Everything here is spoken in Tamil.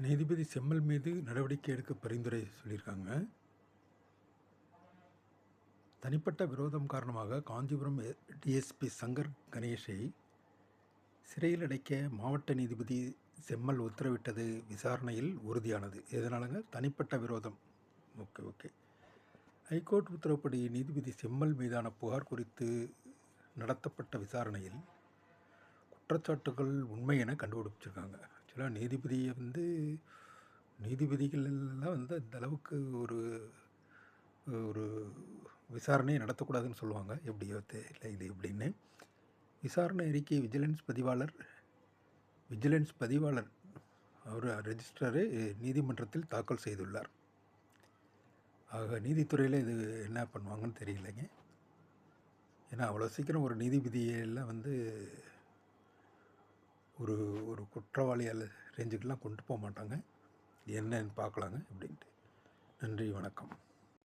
நீதிபதி செம்மல் மீது நடவடிக்கை எடுக்க பரிந்துரை சொல்லியிருக்காங்க. தனிப்பட்ட விரோதம் காரணமாக காஞ்சிபுரம் டிஎஸ்பி சங்கர் கணேஷை சிறையில் அடைக்க மாவட்ட நீதிபதி செம்மல் உத்தரவிட்டது விசாரணையில் உறுதியானது. எதனாலங்க? தனிப்பட்ட விரோதம். ஓகே. ஹைகோர்ட் உத்தரவுப்படி நீதிபதி செம்மல் மீதான புகார் குறித்து நடத்தப்பட்ட விசாரணையில் குற்றச்சாட்டுகள் உண்மை என கண்டுபிடிச்சிருக்காங்க. ஆக்சுவலாக நீதிபதிகள் எல்லாம் இந்த அளவுக்கு ஒரு ஒரு விசாரணையை நடத்தக்கூடாதுன்னு சொல்லுவாங்க. எப்படியோ தெரியல இது எப்படின்னு. விசாரணை அறிக்கை விஜிலன்ஸ் பதிவாளர் அவர் ரெஜிஸ்ட்ராரு நீதிமன்றத்தில் தாக்கல் செய்துள்ளார். ஆக நீதித்துறையில் இது என்ன பண்ணுவாங்கன்னு தெரியலைங்க. ஏன்னா அவ்வளோ சீக்கிரம் ஒரு நீதிபதியெல்லாம் ஒரு ஒரு குற்றவாளியால் ரேஞ்சுக்கெலாம் கொண்டு போக மாட்டாங்க. என்னன்னு பார்க்கலாங்க அப்படின்ட்டு. நன்றி, வணக்கம்.